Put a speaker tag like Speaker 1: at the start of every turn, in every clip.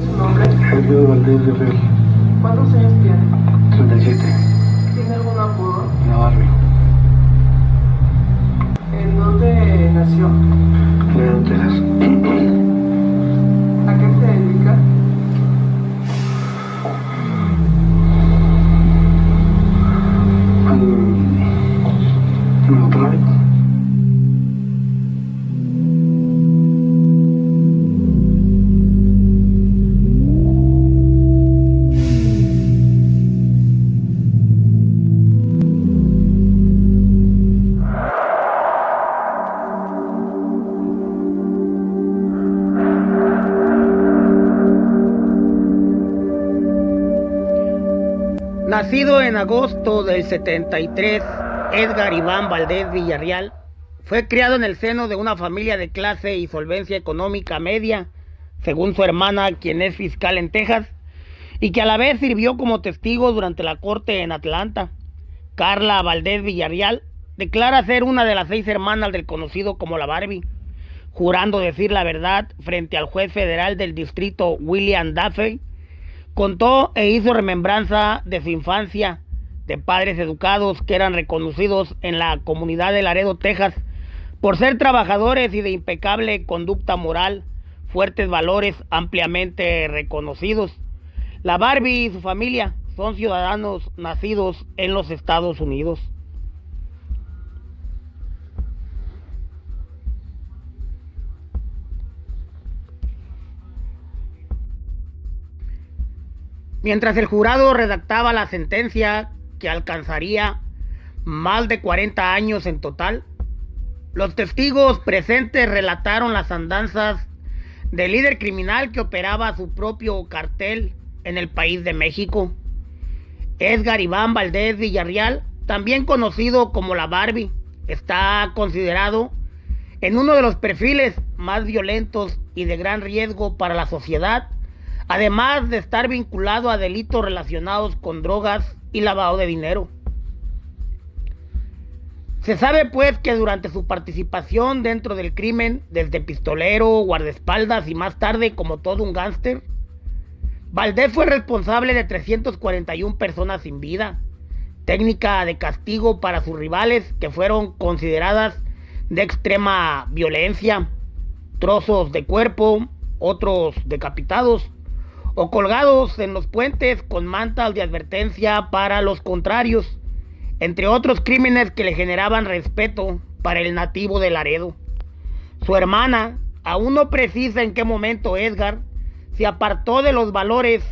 Speaker 1: ¿Su nombre?
Speaker 2: Sergio Valdés de Real.
Speaker 1: ¿Cuántos años tiene?
Speaker 2: 37.
Speaker 1: ¿Tiene algún apodo?
Speaker 2: La Barbie.
Speaker 1: ¿En dónde nació?
Speaker 2: Laredo, Texas.
Speaker 1: ¿A qué se dedica?
Speaker 2: Al narcotráfico.
Speaker 3: Nacido en agosto del 73, Edgar Iván Valdés Villarreal fue criado en el seno de una familia de clase y solvencia económica media, según su hermana, quien es fiscal en Texas, y que a la vez sirvió como testigo durante la corte en Atlanta. Carla Valdés Villarreal declara ser una de las 6 hermanas del conocido como la Barbie, jurando decir la verdad frente al juez federal del distrito William Daffey. Contó e hizo remembranza de su infancia, de padres educados que eran reconocidos en la comunidad de Laredo, Texas, por ser trabajadores y de impecable conducta moral, fuertes valores ampliamente reconocidos. La Barbie y su familia son ciudadanos nacidos en los Estados Unidos. Mientras el jurado redactaba la sentencia, que alcanzaría más de 40 años en total, los testigos presentes relataron las andanzas del líder criminal que operaba su propio cartel en el país de México. Edgar Iván Valdés Villarreal, también conocido como la Barbie, está considerado en uno de los perfiles más violentos y de gran riesgo para la sociedad, además de estar vinculado a delitos relacionados con drogas y lavado de dinero. Se sabe pues que durante su participación dentro del crimen, desde pistolero, guardaespaldas y más tarde como todo un gángster, Valdés fue responsable de 341 personas sin vida, técnica de castigo para sus rivales que fueron consideradas de extrema violencia, trozos de cuerpo, otros decapitados, o colgados en los puentes con mantas de advertencia para los contrarios, entre otros crímenes que le generaban respeto para el nativo de Laredo. Su hermana aún no precisa en qué momento Edgar se apartó de los valores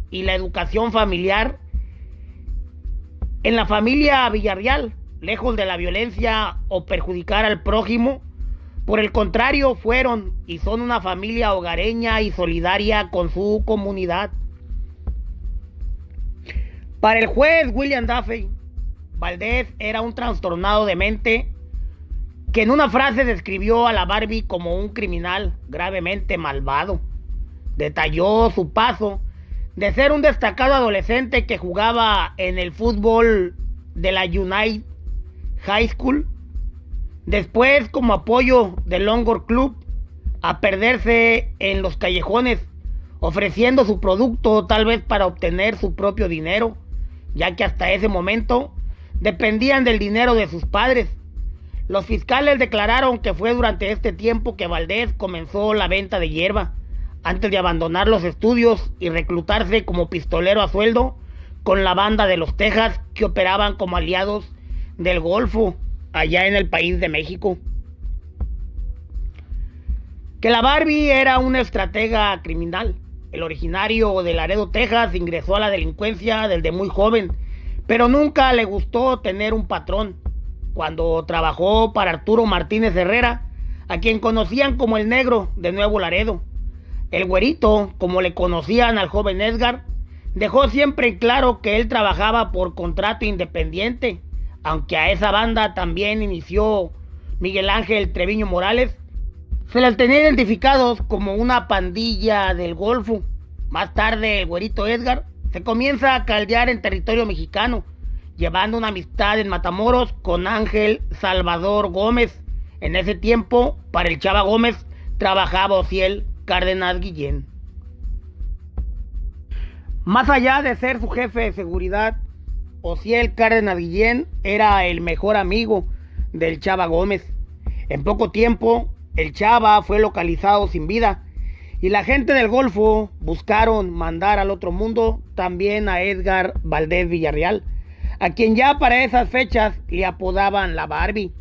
Speaker 3: y la educación familiar. En la familia Villarreal, lejos de la violencia o perjudicar al prójimo, por el contrario, fueron y son una familia hogareña y solidaria con su comunidad. Para el juez William Daffey, Valdés era un trastornado de mente que en una frase describió a la Barbie como un criminal gravemente malvado. Detalló su paso de ser un destacado adolescente que jugaba en el fútbol de la United High School, después como apoyo del Longor Club, a perderse en los callejones, ofreciendo su producto tal vez para obtener su propio dinero, ya que hasta ese momento dependían del dinero de sus padres. Los fiscales declararon que fue durante este tiempo que Valdés comenzó la venta de hierba, antes de abandonar los estudios y reclutarse como pistolero a sueldo con la banda de los Texas, que operaban como aliados del Golfo allá en el país de México. Que la Barbie era una estratega criminal. El originario de Laredo, Texas, ingresó a la delincuencia desde muy joven, pero nunca le gustó tener un patrón. Cuando trabajó para Arturo Martínez Herrera, a quien conocían como el Negro de Nuevo Laredo, el Güerito, como le conocían al joven Edgar, dejó siempre en claro que él trabajaba por contrato independiente, aunque a esa banda también inició Miguel Ángel Treviño Morales. Se les tenía identificados como una pandilla del Golfo. Más tarde el Güerito Edgar se comienza a caldear en territorio mexicano, llevando una amistad en Matamoros con Ángel Salvador Gómez. En ese tiempo, para el Chava Gómez, trabajaba Ociel Cárdenas Guillén. Más allá de ser su jefe de seguridad, Osiel Cárdenas Guillén era el mejor amigo del Chava Gómez. En poco tiempo, el Chava fue localizado sin vida y la gente del Golfo buscaron mandar al otro mundo también a Edgar Valdés Villarreal, a quien ya para esas fechas le apodaban la Barbie.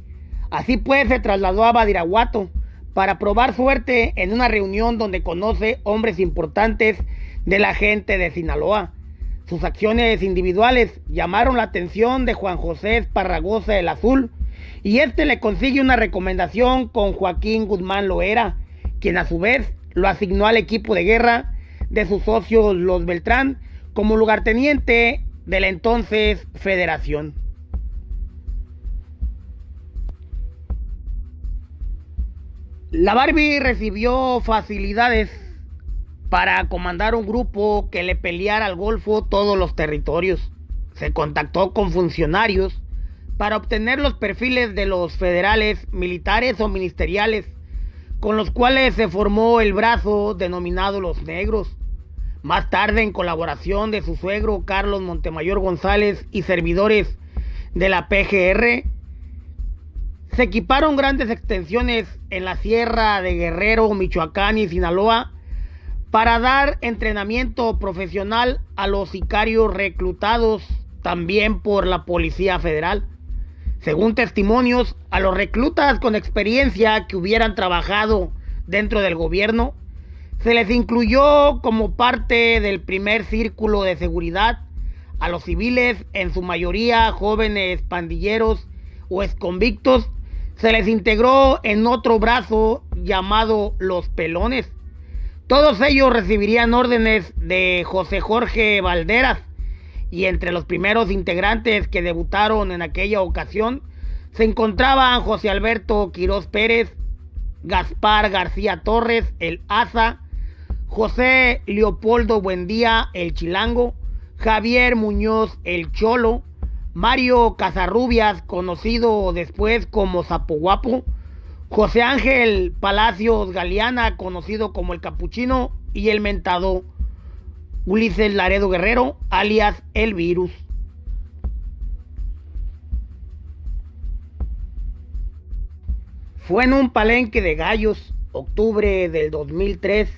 Speaker 3: Así pues se trasladó a Badiraguato para probar suerte en una reunión donde conoce hombres importantes de la gente de Sinaloa. Sus acciones individuales llamaron la atención de Juan José Esparragosa el Azul, y este le consigue una recomendación con Joaquín Guzmán Loera, quien a su vez lo asignó al equipo de guerra de sus socios los Beltrán como lugarteniente de la entonces Federación. La Barbie recibió facilidades para comandar un grupo que le peleara al Golfo todos los territorios. Se contactó con funcionarios para obtener los perfiles de los federales, militares o ministeriales, con los cuales se formó el brazo denominado Los Negros. Más tarde, en colaboración de su suegro Carlos Montemayor González y servidores de la PGR, se equiparon grandes extensiones en la Sierra de Guerrero, Michoacán y Sinaloa para dar entrenamiento profesional a los sicarios reclutados también por la Policía Federal. Según testimonios, a los reclutas con experiencia que hubieran trabajado dentro del gobierno, se les incluyó como parte del primer círculo de seguridad. A los civiles, en su mayoría jóvenes pandilleros o exconvictos, se les integró en otro brazo llamado Los Pelones. Todos ellos recibirían órdenes de José Jorge Valderas, y entre los primeros integrantes que debutaron en aquella ocasión se encontraban José Alberto Quirós Pérez, Gaspar García Torres, el Asa, José Leopoldo Buendía, el Chilango, Javier Muñoz, el Cholo, Mario Casarrubias, conocido después como Zapoguapo, José Ángel Palacios Galeana, conocido como el Capuchino, y el mentado Ulises Laredo Guerrero, alias El Virus. Fue en un palenque de gallos, octubre del 2003,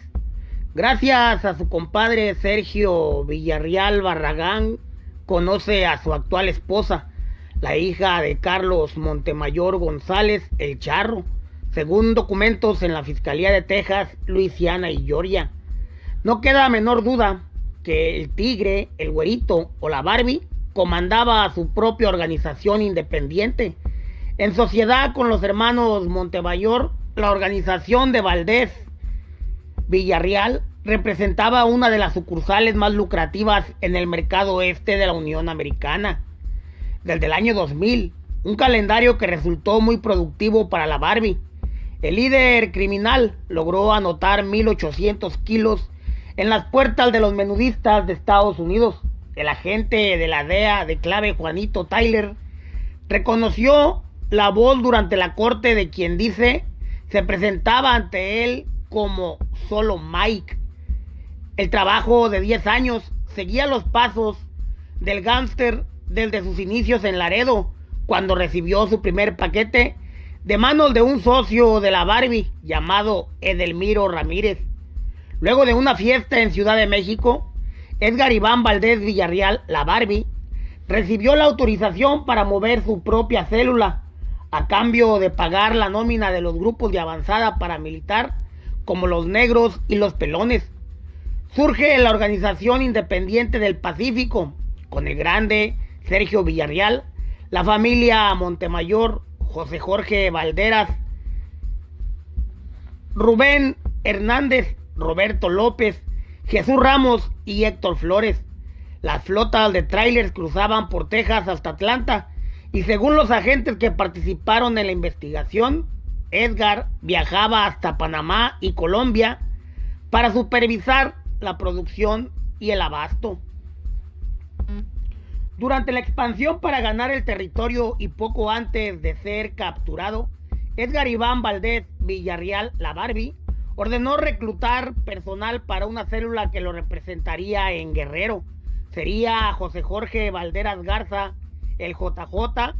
Speaker 3: gracias a su compadre Sergio Villarreal Barragán, conoce a su actual esposa, la hija de Carlos Montemayor González, el Charro, según documentos en la Fiscalía de Texas, Luisiana y Georgia. No queda menor duda que el Tigre, el Güerito o la Barbie comandaba a su propia organización independiente. En sociedad con los hermanos Montemayor, la organización de Valdés Villarreal representaba una de las sucursales más lucrativas en el mercado oeste de la Unión Americana. Desde el año 2000, un calendario que resultó muy productivo para la Barbie. El líder criminal logró anotar 1,800 kilos en las puertas de los menudistas de Estados Unidos. El agente de la DEA de clave Juanito Tyler reconoció la voz durante la corte de quien dice se presentaba ante él como solo Mike. El trabajo de 10 años seguía los pasos del gángster desde sus inicios en Laredo, cuando recibió su primer paquete de manos de un socio de la Barbie llamado Edelmiro Ramírez. Luego de una fiesta en Ciudad de México, Edgar Iván Valdés Villarreal, la Barbie, recibió la autorización para mover su propia célula, a cambio de pagar la nómina de los grupos de avanzada paramilitar, como los Negros y los Pelones. Surge la Organización Independiente del Pacífico, con el grande Sergio Villarreal, la familia Montemayor, José Jorge Valderas, Rubén Hernández, Roberto López, Jesús Ramos y Héctor Flores. Las flotas de trailers cruzaban por Texas hasta Atlanta, y según los agentes que participaron en la investigación, Edgar viajaba hasta Panamá y Colombia para supervisar la producción y el abasto. Durante la expansión para ganar el territorio y poco antes de ser capturado, Edgar Iván Valdés Villarreal, la Barbie, ordenó reclutar personal para una célula que lo representaría en Guerrero. Sería José Jorge Valderas Garza, el JJ,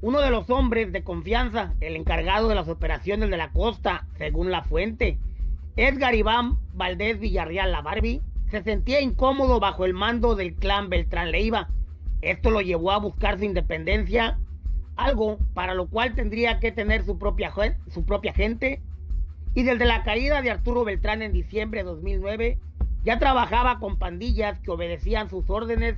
Speaker 3: uno de los hombres de confianza, el encargado de las operaciones de la costa, según la fuente. Edgar Iván Valdés Villarreal, la Barbie, se sentía incómodo bajo el mando del clan Beltrán Leiva. Esto lo llevó a buscar su independencia, algo para lo cual tendría que tener su propia gente. Y desde la caída de Arturo Beltrán en diciembre de 2009, ya trabajaba con pandillas que obedecían sus órdenes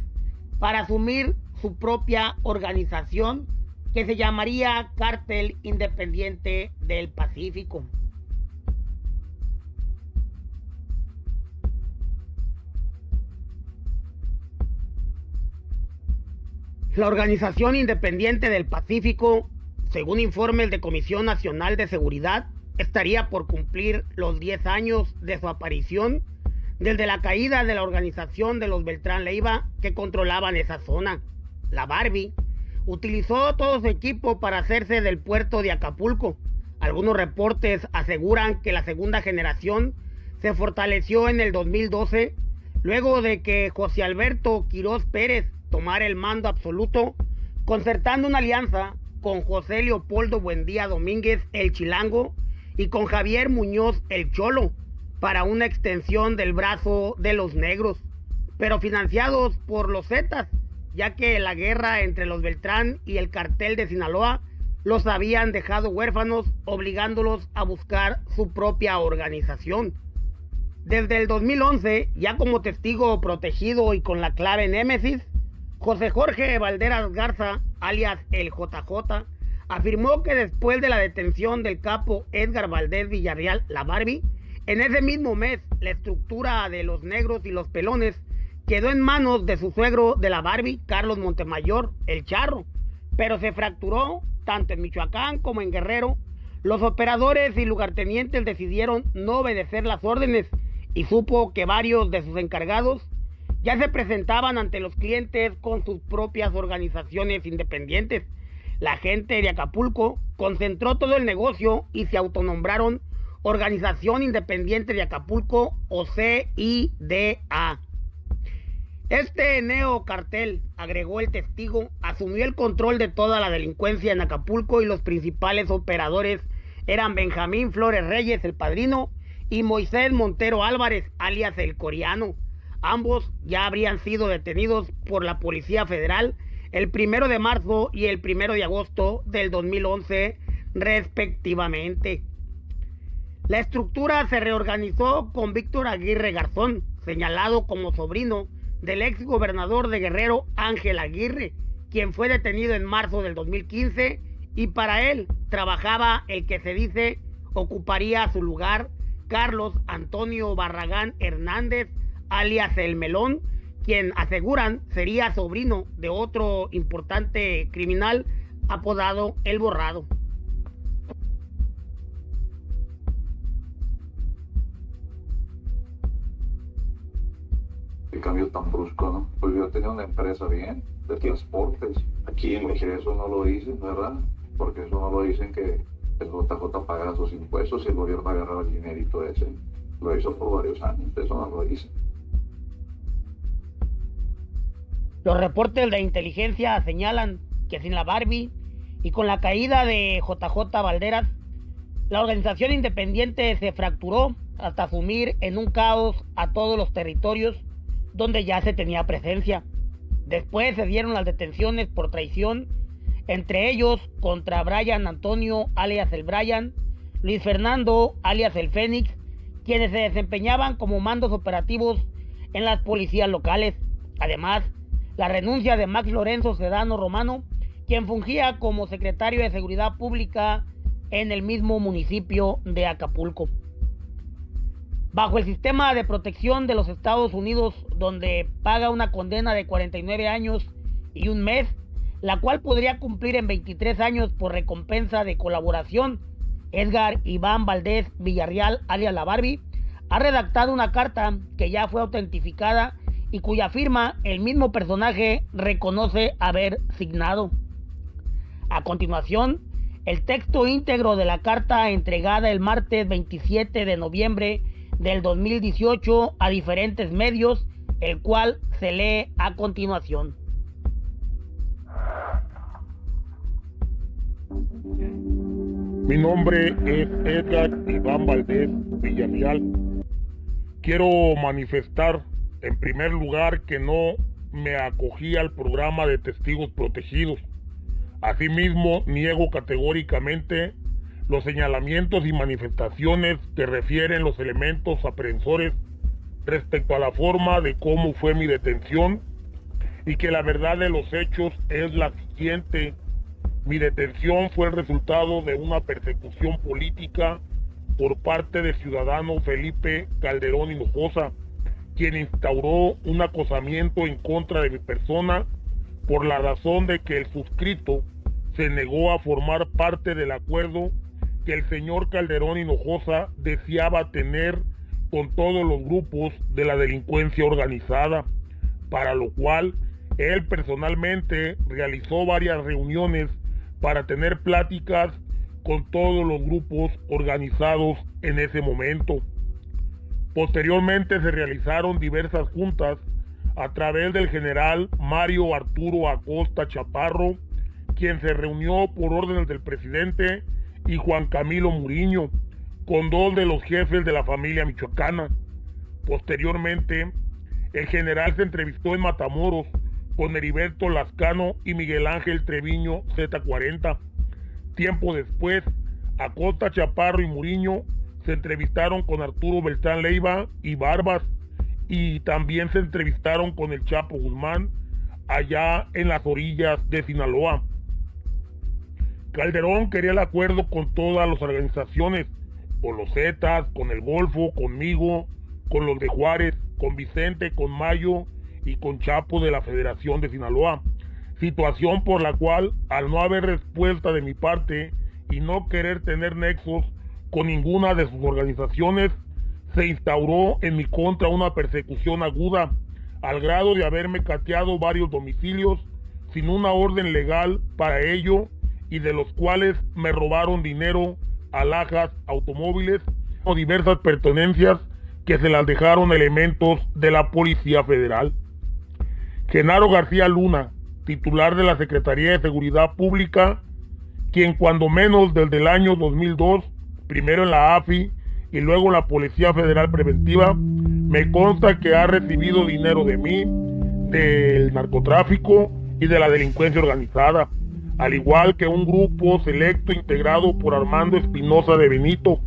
Speaker 3: para asumir su propia organización, que se llamaría Cártel Independiente del Pacífico. La Organización Independiente del Pacífico, según informes de Comisión Nacional de Seguridad, estaría por cumplir los 10 años de su aparición desde la caída de la organización de los Beltrán Leiva que controlaban esa zona. La Barbie utilizó todo su equipo para hacerse del puerto de Acapulco. Algunos reportes aseguran que la segunda generación se fortaleció en el 2012, luego de que José Alberto Quirós Pérez tomara el mando absoluto, concertando una alianza con José Leopoldo Buendía Domínguez, el Chilango, y con Javier Muñoz, el Cholo, para una extensión del brazo de los negros, pero financiados por los Zetas, ya que la guerra entre los Beltrán y el cartel de Sinaloa los habían dejado huérfanos, obligándolos a buscar su propia organización. Desde el 2011, ya como testigo protegido y con la clave Némesis, José Jorge Valderas Garza, alias el JJ, afirmó que después de la detención del capo Edgar Valdés Villarreal, la Barbie, en ese mismo mes la estructura de los negros y los pelones quedó en manos de su suegro de la Barbie, Carlos Montemayor, el Charro, pero se fracturó tanto en Michoacán como en Guerrero. Los operadores y lugartenientes decidieron no obedecer las órdenes y supo que varios de sus encargados ya se presentaban ante los clientes con sus propias organizaciones independientes. La gente de Acapulco concentró todo el negocio y se autonombraron Organización Independiente de Acapulco, o CIDA. Este neocartel, agregó el testigo, asumió el control de toda la delincuencia en Acapulco y los principales operadores eran Benjamín Flores Reyes, el Padrino, y Moisés Montero Álvarez, alias el Coreano. Ambos ya habrían sido detenidos por la Policía Federal el 1 de marzo y el 1 de agosto del 2011, respectivamente. La estructura se reorganizó con Víctor Aguirre Garzón, señalado como sobrino del ex gobernador de Guerrero, Ángel Aguirre, quien fue detenido en marzo del 2015, y para él trabajaba el que se dice ocuparía su lugar, Carlos Antonio Barragán Hernández, alias El Melón, quien aseguran sería sobrino de otro importante criminal apodado El Borrado.
Speaker 4: Qué cambio tan brusco, ¿no? Pues yo tenía una empresa bien, de transportes.
Speaker 2: Aquí en
Speaker 4: Porque eso no lo dicen, ¿verdad? Porque eso no lo dicen que el JJ pagara sus impuestos y el gobierno agarraba el dinerito ese. Lo hizo por varios años, eso no lo dicen.
Speaker 3: Los reportes de inteligencia señalan que sin la Barbie y con la caída de JJ Valderas, la organización independiente se fracturó hasta sumir en un caos a todos los territorios donde ya se tenía presencia. Después se dieron las detenciones por traición, entre ellos contra Brian Antonio, alias el Brian, Luis Fernando, alias el Fénix, quienes se desempeñaban como mandos operativos en las policías locales. Además, la renuncia de Max Lorenzo Sedano Romano, quien fungía como secretario de Seguridad Pública en el mismo municipio de Acapulco. Bajo el sistema de protección de los Estados Unidos, donde paga una condena de 49 años y un mes, la cual podría cumplir en 23 años por recompensa de colaboración, Edgar Iván Valdés Villarreal, alias la Barbie, ha redactado una carta que ya fue autentificada y cuya firma el mismo personaje reconoce haber signado. A continuación, el texto íntegro de la carta entregada el martes 27 de noviembre del 2018 a diferentes medios, el cual se lee a continuación.
Speaker 5: Mi nombre es Edgar Iván Valdés Villarreal. Quiero manifestar, en primer lugar, que no me acogí al programa de testigos protegidos. Asimismo, niego categóricamente los señalamientos y manifestaciones que refieren los elementos aprehensores respecto a la forma de cómo fue mi detención, y que la verdad de los hechos es la siguiente. Mi detención fue el resultado de una persecución política por parte del ciudadano Felipe Calderón Hinojosa, quien instauró un acosamiento en contra de mi persona por la razón de que el suscrito se negó a formar parte del acuerdo que el señor Calderón Hinojosa deseaba tener con todos los grupos de la delincuencia organizada, para lo cual él personalmente realizó varias reuniones para tener pláticas con todos los grupos organizados en ese momento. Posteriormente se realizaron diversas juntas a través del general Mario Arturo Acosta Chaparro, quien se reunió por órdenes del presidente, y Juan Camilo Muriño, con dos de los jefes de la familia michoacana. Posteriormente, el general se entrevistó en Matamoros con Heriberto Lascano y Miguel Ángel Treviño Z40. Tiempo después, Acosta Chaparro y Muriño se entrevistaron con Arturo Beltrán Leiva y Barbas, y también se entrevistaron con el Chapo Guzmán allá en las orillas de Sinaloa. Calderón quería el acuerdo con todas las organizaciones, con los Zetas, con el Golfo, conmigo, con los de Juárez, con Vicente, con Mayo y con Chapo de la Federación de Sinaloa, situación por la cual, al no haber respuesta de mi parte y no querer tener nexos con ninguna de sus organizaciones, se instauró en mi contra una persecución aguda, al grado de haberme cateado varios domicilios sin una orden legal para ello, y de los cuales me robaron dinero, alhajas, automóviles o diversas pertenencias que se las dejaron elementos de la Policía Federal. Genaro García Luna, titular de la Secretaría de Seguridad Pública, quien cuando menos desde el año 2002, primero en la AFI y luego en la Policía Federal Preventiva, me consta que ha recibido dinero de mí, del narcotráfico y de la delincuencia organizada, al igual que un grupo selecto integrado por Armando Espinosa de Benito,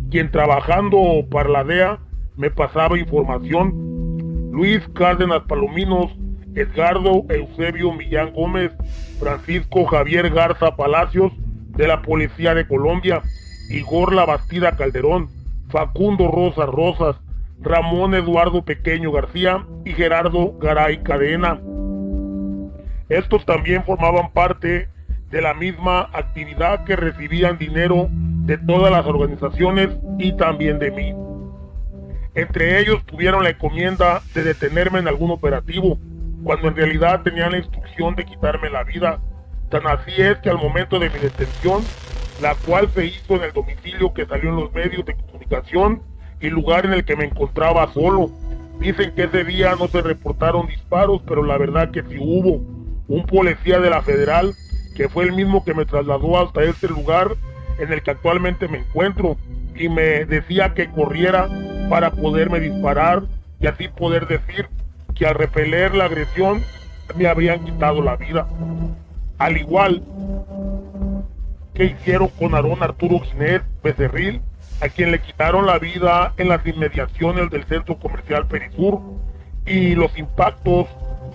Speaker 5: quien trabajando para la DEA me pasaba información. Luis Cárdenas Palominos, Edgardo Eusebio Millán Gómez, Francisco Javier Garza Palacios de la Policía de Colombia, Igor La Bastida Calderón, Facundo Rosas Rosas, Ramón Eduardo Pequeño García y Gerardo Garay Cadena. Estos también formaban parte de la misma actividad, que recibían dinero de todas las organizaciones y también de mí. Entre ellos tuvieron la encomienda de detenerme en algún operativo, cuando en realidad tenían la instrucción de quitarme la vida. Tan así es que al momento de mi detención, la cual se hizo en el domicilio que salió en los medios de comunicación y lugar en el que me encontraba solo, dicen que ese día no se reportaron disparos, pero la verdad que sí hubo. Un policía de la Federal, que fue el mismo que me trasladó hasta este lugar en el que actualmente me encuentro, y me decía que corriera para poderme disparar y así poder decir que al repeler la agresión me habrían quitado la vida. Al igual que hicieron con Aarón Arturo Ginés Becerril, a quien le quitaron la vida en las inmediaciones del centro comercial Perisur, y los impactos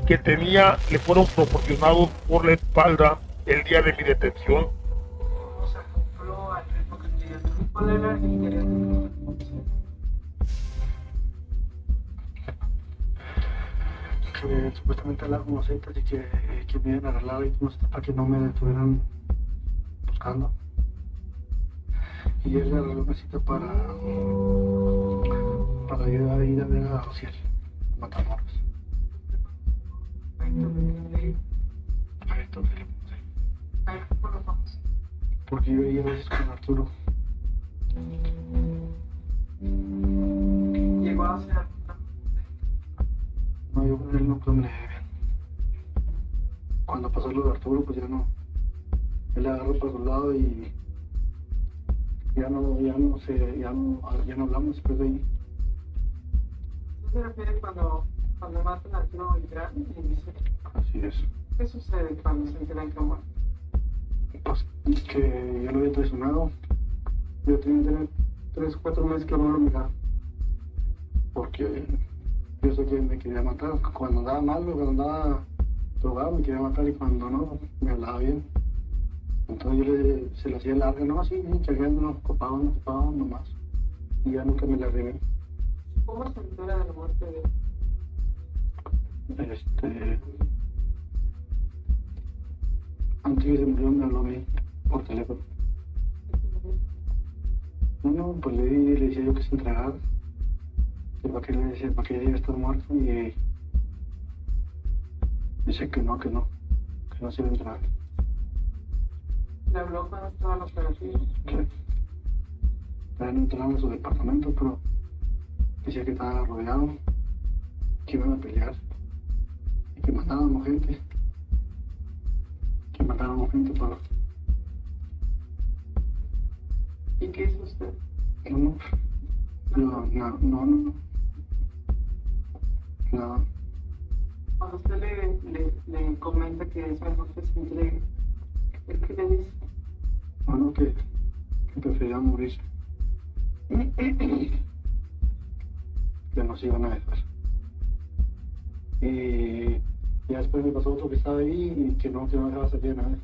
Speaker 5: que tenía le fueron proporcionados por la espalda el día de mi detención.
Speaker 1: ¿Cómo se acopló al ritmo que quería tu colega y quería tu
Speaker 2: Que supuestamente hablar con los Zetas y que me iban a arreglar y para que no me detuvieran buscando. Y él le arregló una cita para ir a ver a Rociel, a Matamoros. Porque porque yo iba a veces con Arturo.
Speaker 1: Llegó a ser.
Speaker 2: No, yo con él no pues me la llevé bien. Cuando pasó lo de Arturo, pues ya no. Él le agarró para su lado y ya no hablamos después de ahí.
Speaker 1: ¿Qué se refiere cuando matan a Arturo literal? Y dice,
Speaker 2: Así es.
Speaker 1: ¿qué sucede cuando se enteran que ha muerto?
Speaker 2: Pues que yo lo había traicionado. Yo tenía 3 o 4 meses que no lo miraba. Porque yo sé que me quería matar. Cuando andaba mal, cuando andaba drogado me quería matar y cuando no, me hablaba bien. Entonces yo se le hacía larga, no, así, chargando, no ocupaba nomás. Y ya nunca me la arreglé.
Speaker 1: ¿Cómo se entera de la muerte de él?
Speaker 2: Antes que se murió me habló a mí por teléfono. No, pues le decía yo que se entregara. Que para qué le decía, para qué debía estar muerto y dice que no se iba a entregar.
Speaker 1: ¿Le habló cuando estaba en la operación?
Speaker 2: Sí. Todavía no entraron en su departamento, pero decía que estaba rodeado, que iban a pelear y que mataban gente. Que mataron gente para...
Speaker 1: ¿Y qué hizo usted?
Speaker 2: No. Nada.
Speaker 1: Cuando usted le comenta que esa muerte se entregue, ¿el qué le dice?
Speaker 2: Bueno, que prefería morirse. Que nos iban a dejar. Y ya después me pasó otro que estaba ahí y que no dejaba salir a nadie.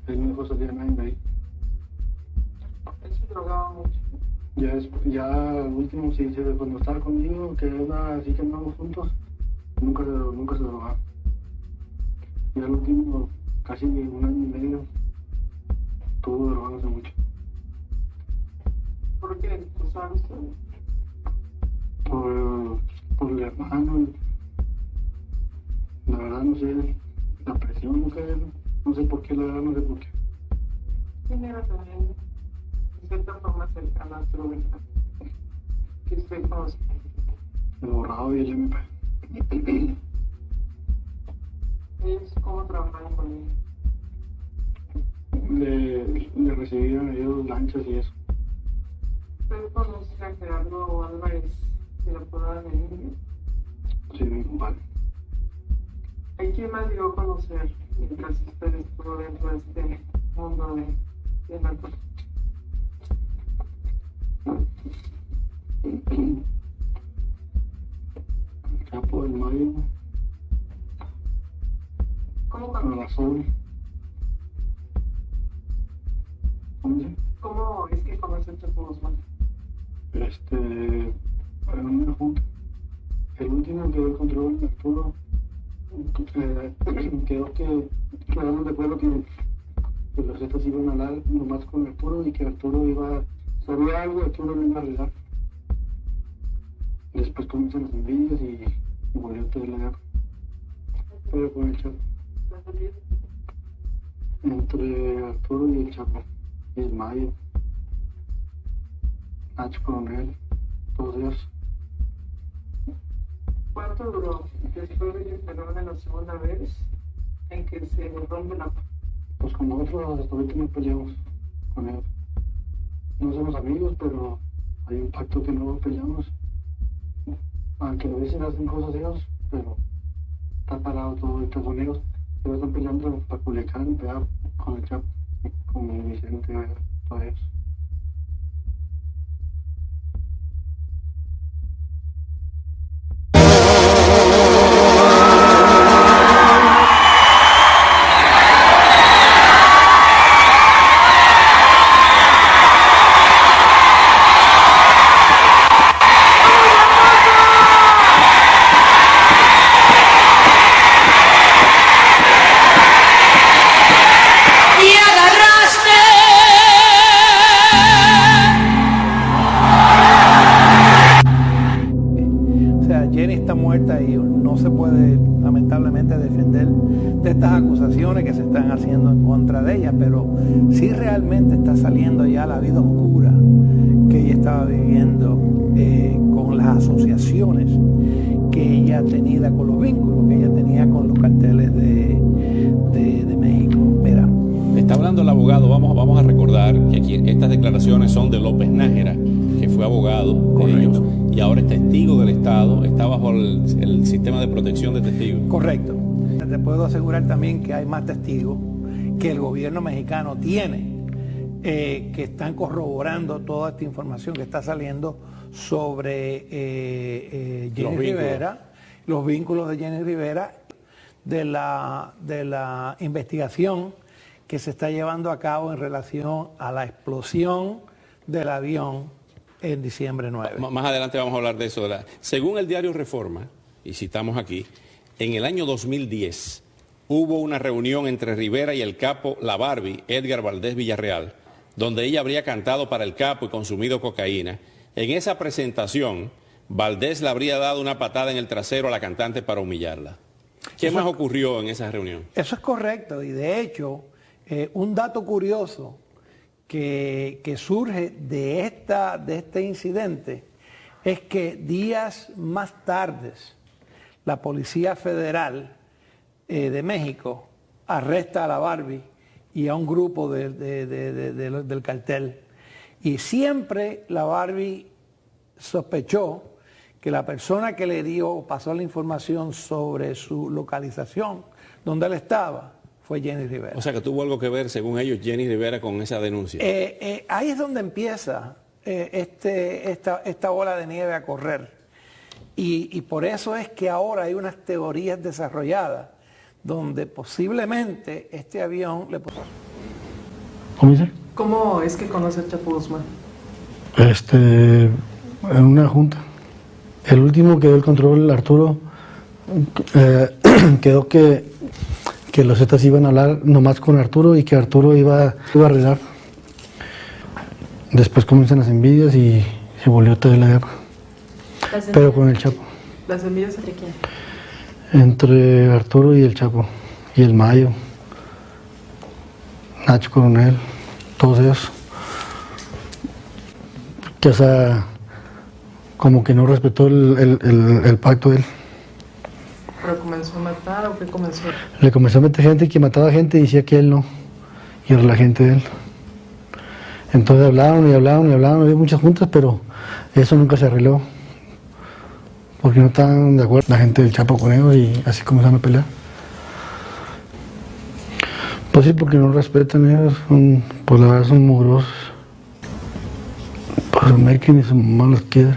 Speaker 2: Él no dejó salir a nadie de ahí.
Speaker 1: Él se drogaba mucho.
Speaker 2: Ya al último, sí, cuando estaba conmigo, que era así que andábamos juntos, nunca se drogaba. Y al último, casi 1 año y medio, estuvo drogándose mucho.
Speaker 1: ¿Por qué? ¿Tú sabes todo?
Speaker 2: Por el hermano. La verdad no sé, la presión, no sé por qué, la verdad no sé por qué.
Speaker 1: ¿Quién era también, de cierta forma, cercana a Arturo Beltrán? Que usted conoce.
Speaker 2: El borrado y el MP.
Speaker 1: ¿Ellos cómo trabajaban con él?
Speaker 2: Le recibían ellos lanchas y eso.
Speaker 1: ¿Usted conoce a Gerardo Álvarez de la Podada de Niño?
Speaker 2: Sí, mi compadre.
Speaker 1: ¿A quién más llegó a conocer mientras usted estuvo dentro de este mundo de narcos?
Speaker 2: Chapo del Mayo,
Speaker 1: ¿Cómo conoce?
Speaker 2: Corazón.
Speaker 1: ¿Cómo es que conoce el Chapo Guzmán?
Speaker 2: En una junta. El último que el control de Arturo quedó que quedaron de acuerdo que los Zetas iban a hablar nomás con Arturo y que Arturo sabía algo, Arturo lo iba a arreglar. Después comienzan las envidias y volvió a tener la guerra. Pero con el Chapo. Entre Arturo y el Chapo. Y el Mayo. Nacho Coronel. Todos ellos.
Speaker 1: ¿Cuánto duró después de que pelearon la segunda vez en que se rompe la...
Speaker 2: Pues con nosotros hasta ahorita no peleamos con él. No somos amigos, pero hay un pacto que no peleamos. Aunque a veces hacen cosas ellos, pero está parado todo ahorita con ellos. Pero están peleando para Culiacán, pelear con el Chapo, con el Vicente, todos ellos.
Speaker 6: Y agarraste está muerta y no se puede lamentablemente defender de estas acusaciones que se están haciendo en contra de ella, pero sí realmente está saliendo ya la vida oscura que ella estaba viviendo con las asociaciones que ella tenía con los vínculos que ella tenía con los carteles de México. Mira.
Speaker 7: Está hablando el abogado, vamos a recordar que aquí estas declaraciones son de López Nájera, que fue abogado de ellos y ahora es testigo del Estado, está bajo el sistema de protección de testigos.
Speaker 6: Correcto. Te puedo asegurar también que hay más testigos que el gobierno mexicano tiene, que están corroborando toda esta información que está saliendo sobre Jenny Rivera, los vínculos de Jenny Rivera, de la investigación que se está llevando a cabo en relación a la explosión del avión en diciembre 9.
Speaker 7: Más adelante vamos a hablar de eso. Según el diario Reforma, y citamos aquí, en el año 2010 hubo una reunión entre Rivera y el capo La Barbie, Edgar Valdés Villarreal, donde ella habría cantado para el capo y consumido cocaína. En esa presentación, Valdés le habría dado una patada en el trasero a la cantante para humillarla. ¿Qué más ocurrió en esa reunión? Eso es correcto, y de hecho, un dato curioso que surge de este incidente es que días más tarde la Policía Federal de México arresta a la Barbie y a un grupo del cartel. Y siempre la Barbie sospechó que la persona que le pasó la información sobre su localización, donde él estaba, fue Jenny Rivera. O sea que tuvo algo que ver, según ellos, Jenny Rivera con esa denuncia. Ahí es donde empieza esta bola de nieve a correr. Y por eso es que ahora hay unas teorías desarrolladas donde posiblemente este avión le...
Speaker 2: ¿Cómo dice?
Speaker 1: ¿Cómo es que conoce a Chapo Guzmán?
Speaker 2: En una junta. El último que dio el control, Arturo, quedó que los Zetas iban a hablar nomás con Arturo y que Arturo iba a arreglar. Después comienzan las envidias y se volvió toda la guerra. Pero con el Chapo.
Speaker 1: ¿Las envidias entre quién?
Speaker 2: Entre Arturo y el Chapo. Y el Mayo. Nacho Coronel. Todos ellos. Que, o sea, como que no respetó el pacto de él.
Speaker 1: ¿Pero comenzó a matar o qué comenzó?
Speaker 2: Le comenzó a meter gente que mataba gente y decía que él no. Y era la gente de él. Entonces hablaron, había muchas juntas, pero eso nunca se arregló. Porque no estaban de acuerdo la gente del Chapo con ellos y así comenzaron a pelear. Pues sí, porque no respetan ellos, pues la verdad son mugrosos. Pues me y su mamá los quiere.